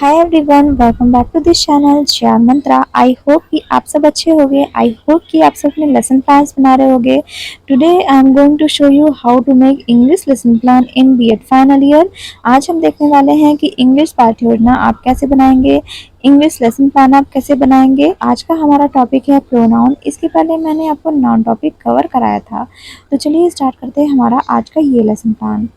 Hi everyone, welcome back to this channel Gyan Mantra. I hope कि आप सब अच्छे होंगे। आई होप कि आप सब अपने लेसन प्लान्स बना रहे होंगे। Today I am going to show you how to make English lesson plan in BEd final year. आज हम देखने वाले हैं कि इंग्लिश पाठ्य योजना आप कैसे बनाएंगे, इंग्लिश लेसन प्लान आप कैसे बनाएंगे। आज का हमारा टॉपिक है प्रोनाउन। इसके पहले मैंने आपको नाउन टॉपिक कवर कराया था, तो चलिए स्टार्ट करते हैं हमारा आज का ये लेसन प्लान।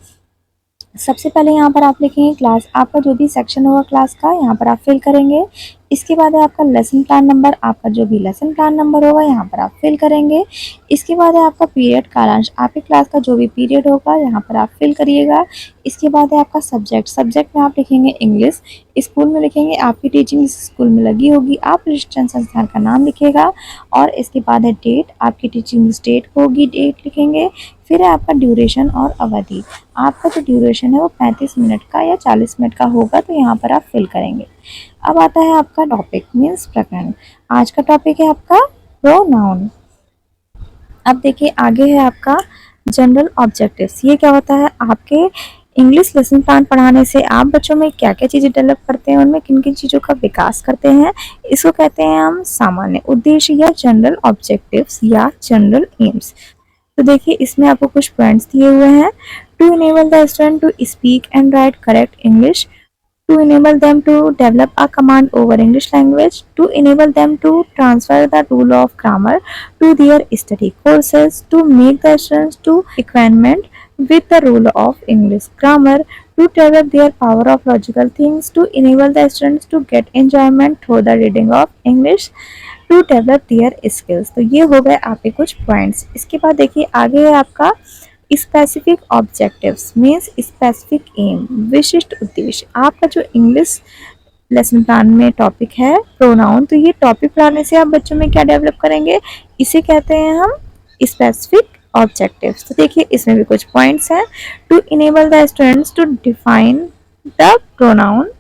सबसे पहले यहाँ पर आप लिखेंगे क्लास, आपका जो भी सेक्शन होगा क्लास का यहाँ पर आप फिल करेंगे। इसके बाद है आपका लेसन प्लान नंबर, आपका जो भी लेसन प्लान नंबर होगा यहाँ पर आप फिल करेंगे। इसके बाद है आपका पीरियड कालांश, आपके क्लास का जो भी पीरियड होगा यहाँ पर आप फिल करिएगा। इसके बाद है आपका सब्जेक्ट, सब्जेक्ट में आप लिखेंगे इंग्लिश, स्कूल में लिखेंगे आपकी टीचिंग जिस स्कूल में लगी होगी, आप रजिस्ट्रेशन संस्थान का नाम लिखेगा। और इसके बाद है डेट, आपकी टीचिंग स्टेट होगी, डेट लिखेंगे। फिर है आपका ड्यूरेशन और अवधि, आपका जो ड्यूरेशन है वो 35 मिनट का या 40 मिनट का होगा, तो यहाँ पर आप फिल करेंगे। अब आता है आपका टॉपिक मीन्स प्रकरण। आज का टॉपिक है आपका प्रोनाउन। अब देखिए आगे है आपका जनरल ऑब्जेक्टिव्स। ये क्या होता है, आपके इंग्लिश लेसन प्लान पढ़ाने से आप बच्चों में क्या क्या चीज़ें डेवलप करते हैं, उनमें किन किन चीज़ों का विकास करते हैं। इसको कहते हैं हम सामान्य उद्देश्य या जनरल ऑब्जेक्टिव्स या जनरल एम्स। तो देखिए इसमें आपको कुछ पॉइंट्स दिए हुए हैं। To enable the student to speak and write correct English, to enable them to develop a command over English language, to enable them to transfer the rule of grammar to their study courses, to make the students to acquaintment with the rule of English grammar, to develop their power of logical things, to enable the students to get enjoyment through the reading of English, to develop their skills। तो ये हो गए आपके कुछ points. इसके बाद देखिए आगे है आपका specific objectives means specific aim, विशिष्ट उद्देश्य। आपका जो इंग्लिश लेसन प्लान में टॉपिक है प्रोनाउन, तो ये टॉपिक पढ़ाने से आप बच्चों में क्या डेवलप करेंगे, इसे कहते हैं हम स्पेसिफिक ऑब्जेक्टिव्स। तो देखिए इसमें भी कुछ पॉइंट्स हैं। To enable the students to define the pronoun,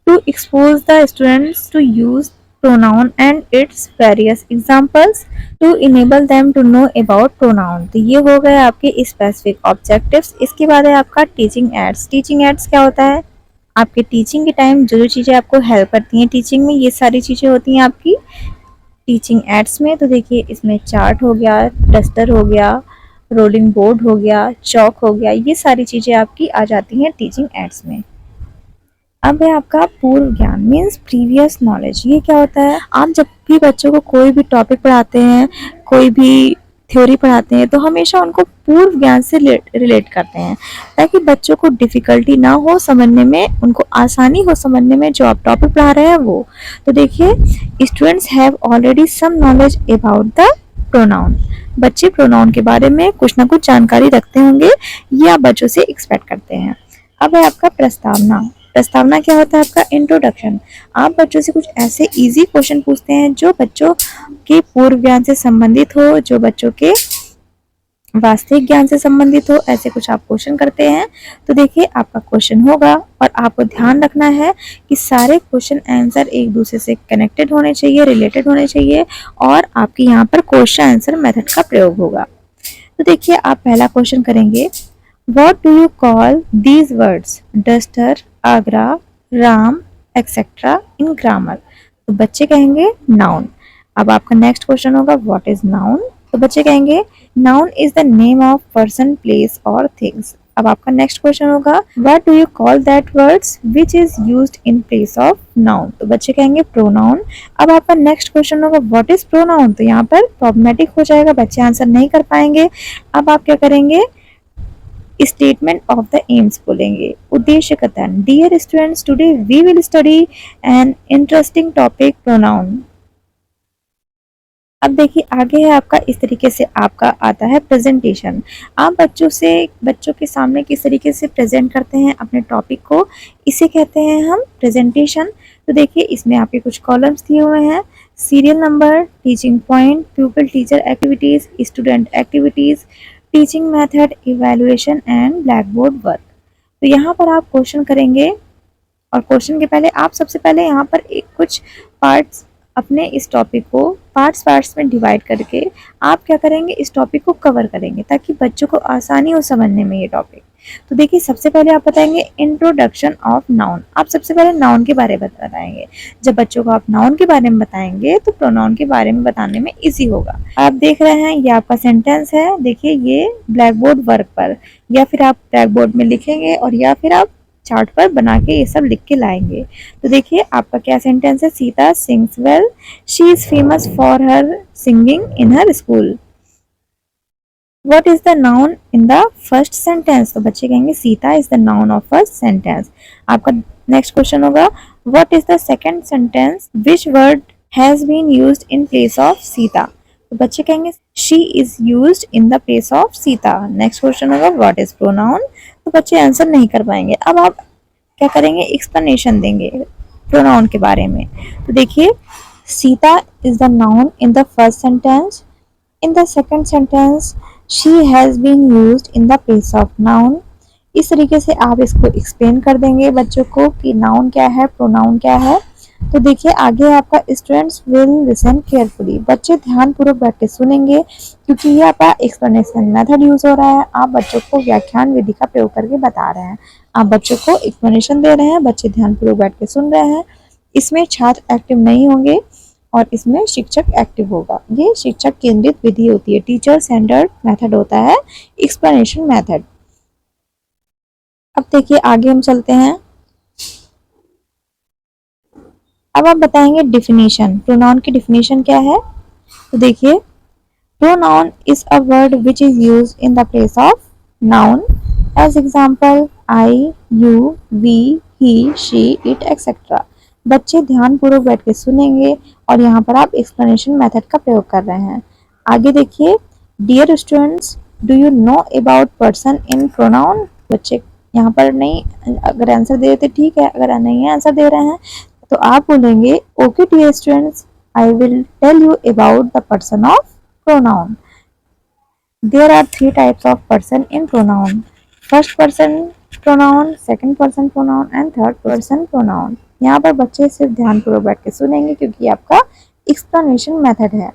to expose the students to use pronoun and its various examples, to enable them to know about pronoun। तो ये हो गए आपके स्पेसिफिक ऑब्जेक्टिव्स। इसके बाद है आपका टीचिंग एड्स। टीचिंग एड्स क्या होता है, आपके टीचिंग के टाइम जो जो चीज़ें आपको हेल्प करती हैं टीचिंग में, ये सारी चीज़ें होती हैं आपकी टीचिंग एड्स में। तो देखिए इसमें चार्ट हो गया, डस्टर हो गया, रोलिंग बोर्ड हो गया, चौक हो गया, ये सारी चीज़ें आपकी आ जाती हैं टीचिंग एड्स में। अब है आपका पूर्व ज्ञान मीन्स प्रीवियस नॉलेज। ये क्या होता है, आप जब भी बच्चों को कोई भी टॉपिक पढ़ाते हैं, कोई भी थ्योरी पढ़ाते हैं, तो हमेशा उनको पूर्व ज्ञान से रिलेट करते हैं, ताकि बच्चों को डिफ़िकल्टी ना हो समझने में, उनको आसानी हो समझने में जो आप टॉपिक पढ़ा रहे हैं वो। तो देखिए students have already some knowledge about the pronoun, बच्चे प्रोनाउन के बारे में कुछ ना कुछ जानकारी रखते होंगे, ये आप बच्चों से एक्सपेक्ट करते हैं। अब है आपका प्रस्तावना। प्रस्तावना क्या होता है, आपका इंट्रोडक्शन। आप बच्चों से कुछ ऐसे इजी क्वेश्चन पूछते हैं जो बच्चों के पूर्व ज्ञान से संबंधित हो, जो बच्चों के वास्तविक ज्ञान से संबंधित हो, ऐसे कुछ आप क्वेश्चन करते हैं। तो देखिए आपका क्वेश्चन होगा और आपको ध्यान रखना है कि सारे क्वेश्चन आंसर एक दूसरे से कनेक्टेड होने चाहिए, रिलेटेड होने चाहिए, और आपके यहाँ पर क्वेश्चन आंसर मेथड का प्रयोग होगा। तो देखिए आप पहला क्वेश्चन करेंगे, What do you call these words? Duster, Agra, Ram, etcetera in grammar. तो बच्चे कहेंगे नाउन। अब आपका नेक्स्ट क्वेश्चन होगा व्हाट इज नाउन। तो बच्चे कहेंगे noun is the name of person, place और थिंग्स। अब आपका नेक्स्ट क्वेश्चन होगा what do you call that words which is used in place of noun. तो बच्चे कहेंगे प्रोनाउन। अब आपका नेक्स्ट क्वेश्चन होगा व्हाट इज प्रोनाउन। तो यहाँ पर प्रॉब्लमेटिक हो जाएगा, बच्चे आंसर नहीं कर पाएंगे। अब आप क्या करेंगे, स्टेटमेंट ऑफ द एम्स बोलेंगे, उद्देश्य कथन। Dear students, today we will study an interesting topic pronoun. अब देखिए आगे है आपका, इस तरीके से आपका आता है प्रेजेंटेशन। आप बच्चों के सामने किस तरीके से प्रेजेंट करते हैं अपने टॉपिक को, इसे कहते हैं हम प्रेजेंटेशन। तो देखिए इसमें आपके कुछ कॉलम्स दिए हुए हैं, serial number, teaching point, pupil teacher activities, student activities, teaching method, evaluation and black board work. तो यहाँ पर आप क्वेश्चन करेंगे और क्वेश्चन के पहले आप सबसे पहले यहाँ पर कुछ पार्ट्स अपने इस टॉपिक को पार्ट्स में डिवाइड करके आप क्या करेंगे, इस टॉपिक को कवर करेंगे ताकि बच्चों को आसानी हो समझने में ये टॉपिक। तो देखिए सबसे पहले आप बताएंगे इंट्रोडक्शन ऑफ नाउन। आप सबसे पहले नाउन के बारे में बताएंगे। जब बच्चों को आप नाउन के बारे में बताएंगे तो प्रोनाउन के बारे में बताने में इजी होगा। आप देख रहे हैं ये आपका सेंटेंस है, देखिए ये ब्लैक बोर्ड वर्क पर, या फिर आप ब्लैक बोर्ड में लिखेंगे और या फिर आप चार्ट पर बना के ये सब लिख के लाएंगे। तो देखिए आपका क्या सेंटेंस है, Sita sings well, she is famous for her singing in her school. What is the noun in the first sentence? तो बच्चे कहेंगे Sita is the noun of first sentence। आपका नेक्स्ट क्वेश्चन होगा what is the second sentence? Which word has been used in place of Sita? तो बच्चे कहेंगे she is used in the place of Sita. Next question होगा what is pronoun? तो बच्चे answer नहीं कर पाएंगे। अब आप क्या करेंगे, एक्सप्लेनेशन देंगे प्रोनाउन के बारे में। तो देखिए Sita is the noun in the first sentence, in the second sentence she has been used in the place of noun। इस तरीके से आप इसको एक्सप्लेन कर देंगे बच्चों को कि नाउन क्या है, प्रोनाउन क्या है। तो देखिए आगे आपका स्टूडेंट्स विल लिसन केयरफुली। बच्चे ध्यानपूर्वक बैठ के सुनेंगे क्योंकि ये आपका एक्सप्लेनेशन मेथड यूज हो रहा है। आप बच्चों को व्याख्यान विधि का प्रयोग करके बता रहे हैं, आप बच्चों को एक्सप्लेनेशन दे रहे हैं, बच्चे ध्यानपूर्वक बैठ के सुन रहे हैं। इसमें छात्र एक्टिव नहीं होंगे और इसमें शिक्षक एक्टिव होगा। ये शिक्षक केंद्रित विधि होती है, टीचर सेंटर्ड मेथड होता है एक्सप्लेनेशन मेथड। अब देखिए आगे हम चलते हैं। अब आप बताएंगे डिफिनीशन, प्रोनाउन की डिफिनीशन क्या है। तो देखिए pronoun is a word which is used in the place of noun. As example I, you, we, he, she, it etcetera. बच्चे ध्यानपूर्वक बैठ के सुनेंगे और यहाँ पर आप एक्सप्लेनेशन मेथड का प्रयोग कर रहे हैं। आगे देखिए dear students do you know about person in pronoun. बच्चे यहाँ पर नहीं, अगर आंसर दे देते ठीक है, अगर नहीं आंसर दे रहे हैं तो आप बोलेंगे okay dear students I will tell you about the person of pronoun. There are 3 types of person in pronoun, first person pronoun, second person pronoun and third person pronoun. यहाँ पर बच्चे सिर्फ ध्यानपूर्वक बैठ के सुनेंगे क्योंकि आपका एक्सप्लेनेशन मेथड है।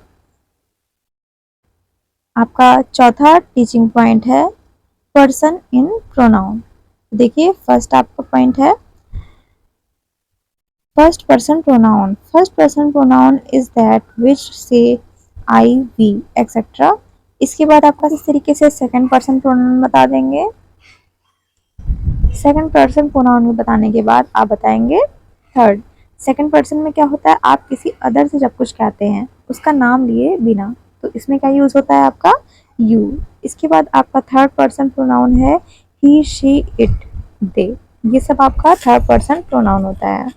आपका चौथा टीचिंग पॉइंट है पर्सन इन प्रोनाउन। देखिए फर्स्ट आपका पॉइंट है first person pronoun. First person pronoun is that which से आई, वी एक्सेट्रा। इसके बाद आपका इस तरीके से सेकंड पर्सन प्रोनाउन बता देंगे। सेकंड पर्सन प्रोनाउन में बताने के बाद आप बताएंगे थर्ड। सेकंड पर्सन में क्या होता है, आप किसी अदर से जब कुछ कहते हैं उसका नाम लिए बिना, तो इसमें क्या यूज होता है आपका यू। इसके बाद आपका थर्ड पर्सन प्रोनाउन है ही, शी, इट, दे। ये सब आपका थर्ड पर्सन प्रोनाउन होता है।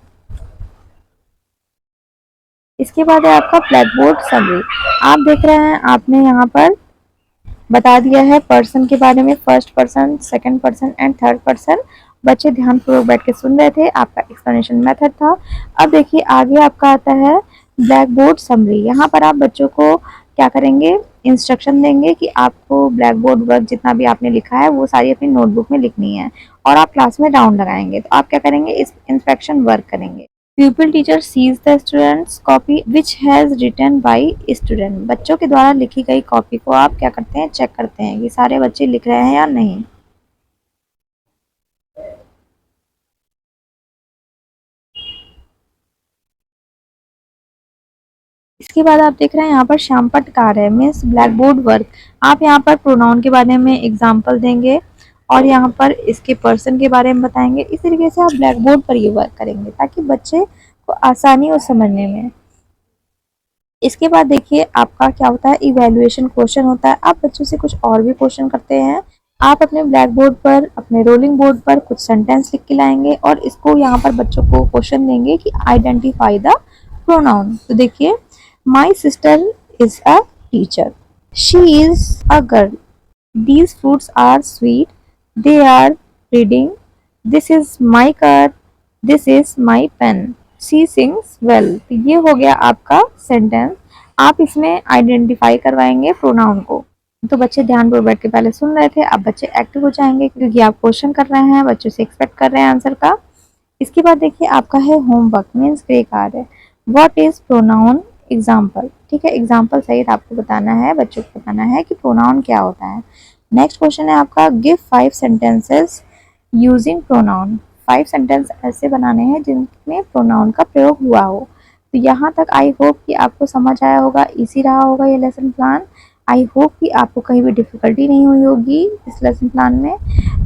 इसके बाद है आपका ब्लैक बोर्ड समरी। आप देख रहे हैं आपने यहाँ पर बता दिया है पर्सन के बारे में, first person, second person and third person. बच्चे ध्यानपूर्वक बैठ के सुन रहे थे, आपका एक्सप्लेनेशन मेथड था। अब देखिए आगे आपका आता है ब्लैक बोर्ड समरी। यहाँ पर आप बच्चों को क्या करेंगे, इंस्ट्रक्शन देंगे कि आपको ब्लैक बोर्ड वर्क जितना भी आपने लिखा है वो सारी अपनी नोटबुक में लिखनी है और आप क्लास में राउंड लगाएंगे। तो आप क्या करेंगे, इस इंस्पेक्शन वर्क करेंगे। Pupil teacher sees the students copy which has written by student। बच्चों के द्वारा लिखी गई कॉपी को आप क्या करते हैं, चेक करते हैं कि सारे बच्चे लिख रहे हैं या नहीं। इसके बाद आप देख रहे हैं यहाँ पर श्यामपट्ट कार्य है मीन्स ब्लैक बोर्ड वर्क। आप यहाँ पर प्रोनाउन के बारे में एग्जाम्पल देंगे और यहाँ पर इसके पर्सन के बारे में बताएंगे। इस तरीके से आप ब्लैक बोर्ड पर ये वर्क करेंगे ताकि बच्चे को आसानी हो समझने में। इसके बाद देखिए आपका क्या होता है, इवैल्यूएशन क्वेश्चन होता है। आप बच्चों से कुछ और भी क्वेश्चन करते हैं। आप अपने ब्लैक बोर्ड पर, अपने रोलिंग बोर्ड पर कुछ सेंटेंस लिख के लाएंगे और इसको यहाँ पर बच्चों को क्वेश्चन देंगे कि आइडेंटिफाई द प्रोनाउन। तो देखिए my sister is a teacher, she is a girl, these fruits are sweet, they are reading, this is my car, this is my pen, she sings well। तो ये हो गया आपका sentence. आप इसमें identify करवाएंगे प्रोनाउन को। तो बच्चे ध्यानपूर्वक बैठ के पहले सुन रहे थे, अब बच्चे एक्टिव हो जाएंगे क्योंकि आप क्वेश्चन कर रहे हैं, बच्चों से एक्सपेक्ट कर रहे हैं आंसर का। इसके बाद देखिए आपका है होमवर्क मीन्स गृह कार्य। व्हाट इज प्रोनाउन एग्जाम्पल, ठीक है, एग्जाम्पल सहित आपको बताना है, बच्चों को बताना है कि प्रोनाउन क्या होता है। नेक्स्ट क्वेश्चन है आपका, give 5 sentences using pronoun. 5 sentence ऐसे बनाने हैं जिनमें प्रोनाउन का प्रयोग हुआ हो। तो यहाँ तक आई होप कि आपको समझ आया होगा, इजी रहा होगा ये लेसन प्लान। आई होप कि आपको कहीं भी डिफिकल्टी नहीं हुई होगी इस लेसन प्लान में।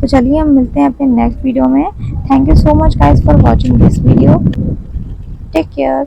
तो चलिए हम मिलते हैं अपने नेक्स्ट वीडियो में। Thank you so much guys for watching this video. Take care.